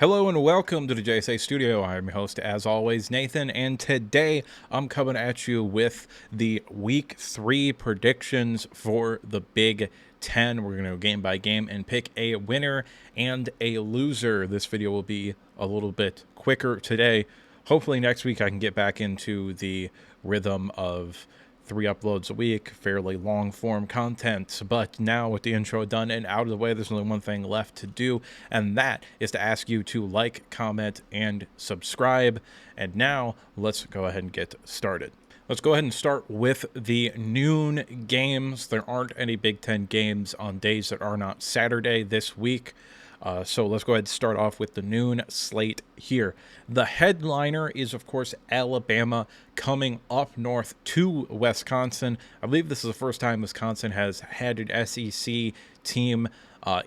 Hello and welcome to the JSA Studio. I'm your host, as always, Nathan, and today I'm coming at you with the Week 3 predictions for the Big Ten. We're going to go game by game and pick a winner and a loser. This video will be a little bit quicker today. Hopefully next week I can get back into the rhythm of 3 uploads a week, fairly long form content. But now with the intro done and out of the way, there's only one thing left to do, and that is to ask you to like, comment, and subscribe. And now let's go ahead and get started. Let's go ahead and start with the noon games. There aren't any Big Ten games on days that are not Saturday this week. So let's go ahead and start off with the noon slate here. The headliner is, of course, Alabama coming up north to Wisconsin. I believe this is the first time Wisconsin has had an SEC team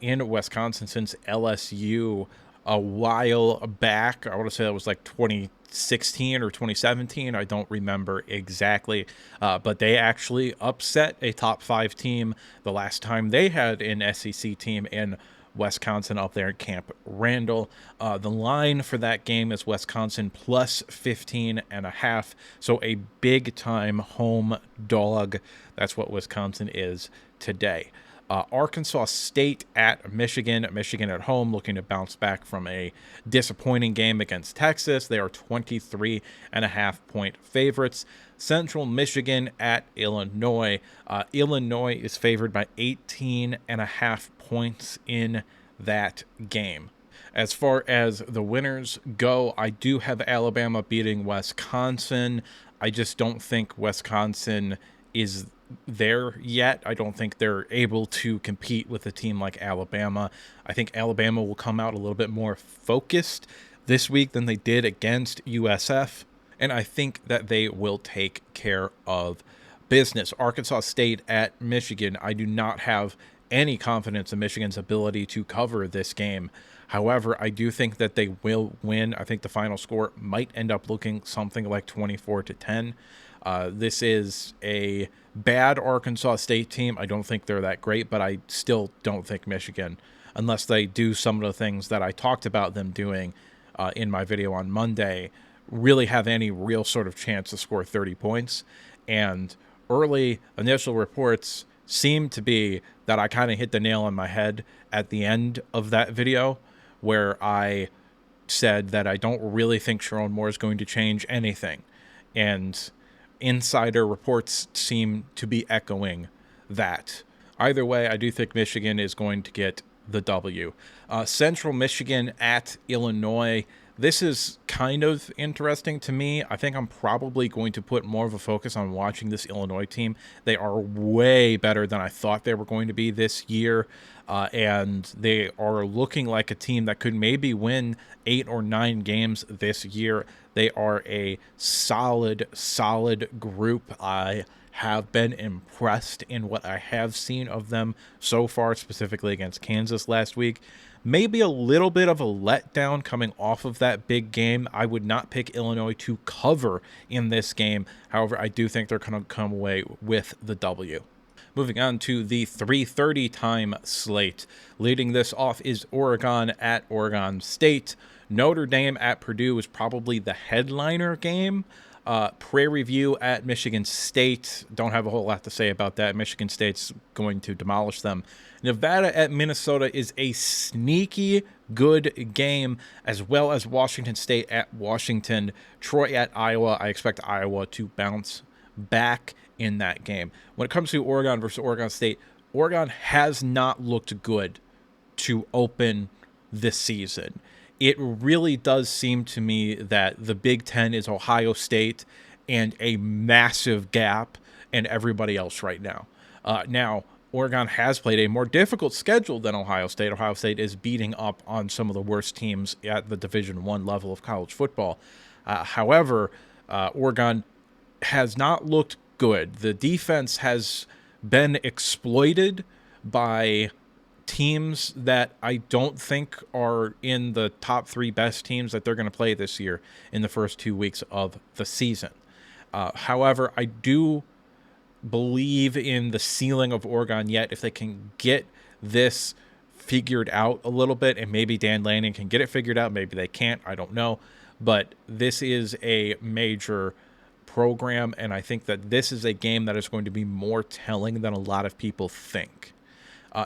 in Wisconsin since LSU a while back. I want to say that was like 2016 or 2017. I don't remember exactly, but they actually upset a top 5 team the last time they had an SEC team in Wisconsin up there at Camp Randall. The line for that game is Wisconsin plus 15.5. So a big time home dog. That's what Wisconsin is today. Arkansas State at Michigan. Michigan at home, looking to bounce back from a disappointing game against Texas. They are 23.5-point favorites. Central Michigan at Illinois. Illinois is favored by 18.5 points in that game. As far as the winners go, I do have Alabama beating Wisconsin. I just don't think Wisconsin is there yet. I don't think they're able to compete with a team like Alabama. I think Alabama will come out a little bit more focused this week than they did against USF, and I think that they will take care of business. Arkansas State at Michigan. I do not have any confidence in Michigan's ability to cover this game. However, I do think that they will win. I think the final score might end up looking something like 24-10. This is a bad Arkansas State team. I don't think they're that great, but I still don't think Michigan, unless they do some of the things that I talked about them doing in my video on Monday, really have any real sort of chance to score 30 points. And early initial reports seem to be that I kind of hit the nail on my head at the end of that video, where I said that I don't really think Sharon Moore is going to change anything. And insider reports seem to be echoing that. Either way, I do think Michigan is going to get the W. Central Michigan at Illinois. This is kind of interesting to me. I think I'm probably going to put more of a focus on watching this Illinois team. They are way better than I thought they were going to be this year, and they are looking like a team that could maybe win 8 or 9 games this year. They are a solid group. I have been impressed in what I have seen of them so far, specifically against Kansas last week. Maybe a little bit of a letdown coming off of that big game. I would not pick Illinois to cover in this game. However, I do think they're going to come away with the W. Moving on to the 3:30 time slate. Leading this off is Oregon at Oregon State. Notre Dame at Purdue is probably the headliner game. Prairie View at Michigan State. Don't have a whole lot to say about that. Michigan State's going to demolish them. Nevada at Minnesota is a sneaky good game, as well as Washington State at Washington. Troy at Iowa. I expect Iowa to bounce back in that game. When it comes to Oregon versus Oregon State, Oregon has not looked good to open this season. It really does seem to me that the Big Ten is Ohio State and a massive gap in everybody else right now. Now, Oregon has played a more difficult schedule than Ohio State. Ohio State is beating up on some of the worst teams at the Division I level of college football. However, Oregon has not looked good. The defense has been exploited by teams that I don't think are in the top 3 best teams that they're going to play this year in the first 2 weeks of the season. However, I do believe in the ceiling of Oregon yet if they can get this figured out a little bit, and maybe Dan Lanning can get it figured out. Maybe they can't. I don't know. But this is a major program, and I think that this is a game that is going to be more telling than a lot of people think.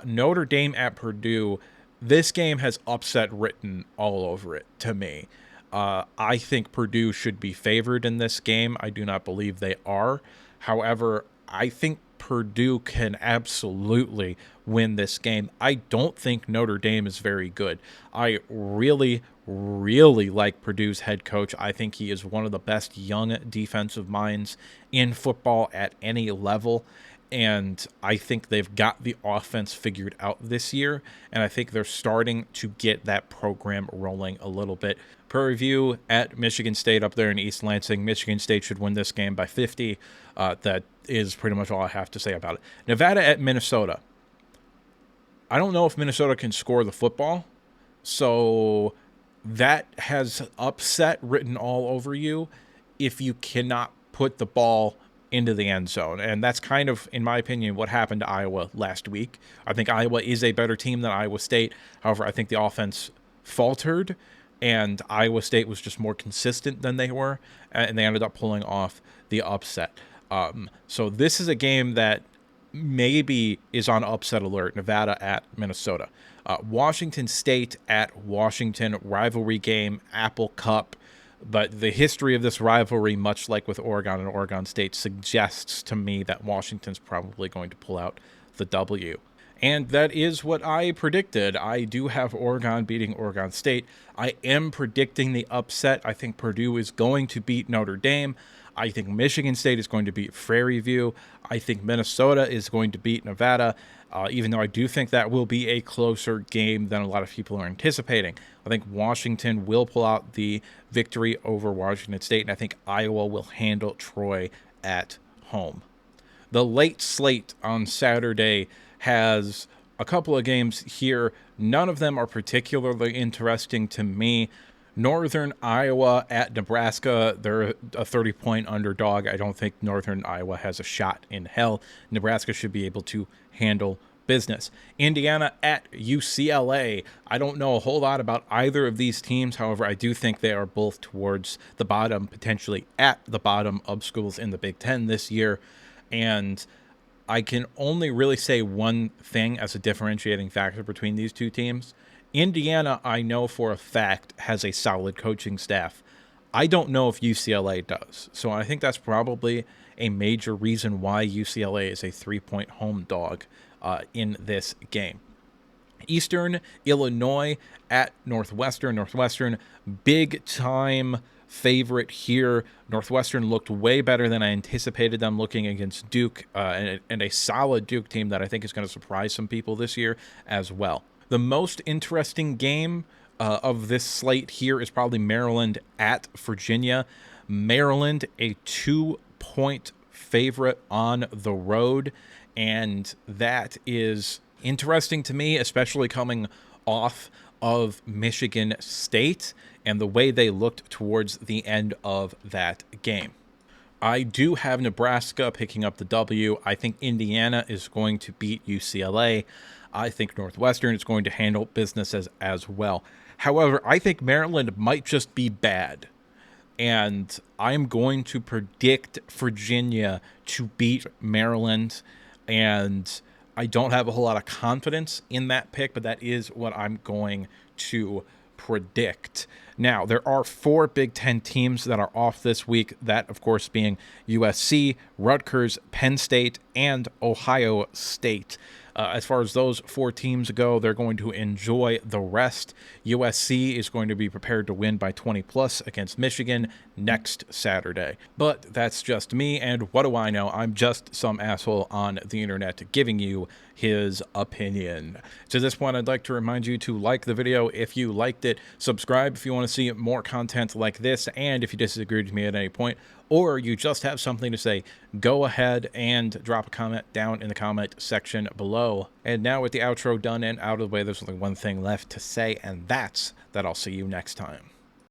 Notre Dame at Purdue, this game has upset written all over it to me. I think Purdue should be favored in this game. I do not believe they are. However, I think Purdue can absolutely win this game. I don't think Notre Dame is very good. I really, really like Purdue's head coach. I think he is one of the best young defensive minds in football at any level. And I think they've got the offense figured out this year. And I think they're starting to get that program rolling a little bit. Per review at Michigan State up there in East Lansing. Michigan State should win this game by 50. That is pretty much all I have to say about it. Nevada at Minnesota. I don't know if Minnesota can score the football. So that has upset written all over you if you cannot put the ball into the end zone. And that's kind of, in my opinion, what happened to Iowa last week. I think Iowa is a better team than Iowa State. However, I think the offense faltered, and Iowa State was just more consistent than they were, and they ended up pulling off the upset. So this is a game that maybe is on upset alert. Nevada at Minnesota. Washington State at Washington, rivalry game, Apple Cup. But the history of this rivalry, much like with Oregon and Oregon State, suggests to me that Washington's probably going to pull out the W. And that is what I predicted. I do have Oregon beating Oregon State. I am predicting the upset. I think Purdue is going to beat Notre Dame. I think Michigan State is going to beat Prairie View. I think Minnesota is going to beat Nevada, even though I do think that will be a closer game than a lot of people are anticipating. I think Washington will pull out the victory over Washington State, and I think Iowa will handle Troy at home. The late slate on Saturday has a couple of games here. None of them are particularly interesting to me. Northern Iowa at Nebraska. They're a 30-point underdog. I don't think Northern Iowa has a shot in hell. Nebraska should be able to handle business. Indiana at UCLA. I don't know a whole lot about either of these teams. However, I do think they are both towards the bottom, potentially at the bottom of schools in the Big Ten this year. And I can only really say one thing as a differentiating factor between these two teams. Indiana, I know for a fact, has a solid coaching staff. I don't know if UCLA does. So I think that's probably a major reason why UCLA is a 3-point home dog in this game. Eastern Illinois at Northwestern. Northwestern, big time favorite here. Northwestern looked way better than I anticipated them looking against Duke, and a solid Duke team that I think is going to surprise some people this year as well. The most interesting game of this slate here is probably Maryland at Virginia. Maryland, a 2-point favorite on the road, and that is interesting to me, especially coming off of Michigan State and the way they looked towards the end of that game. I do have Nebraska picking up the W. I think Indiana is going to beat UCLA. I think Northwestern is going to handle business as well. However, I think Maryland might just be bad. And I'm going to predict Virginia to beat Maryland. And I don't have a whole lot of confidence in that pick, but that is what I'm going to predict. Now, there are 4 Big Ten teams that are off this week, that, of course, being USC, Rutgers, Penn State, and Ohio State. As far as those 4 teams go, they're going to enjoy the rest. USC is going to be prepared to win by 20+ against Michigan next Saturday. But that's just me, and what do I know? I'm just some asshole on the internet giving you his opinion. To this point, I'd like to remind you to like the video if you liked it, subscribe if you want to see more content like this, and if you disagreed with me at any point, or you just have something to say, go ahead and drop a comment down in the comment section below. And now with the outro done and out of the way, there's only one thing left to say, and that's that I'll see you next time.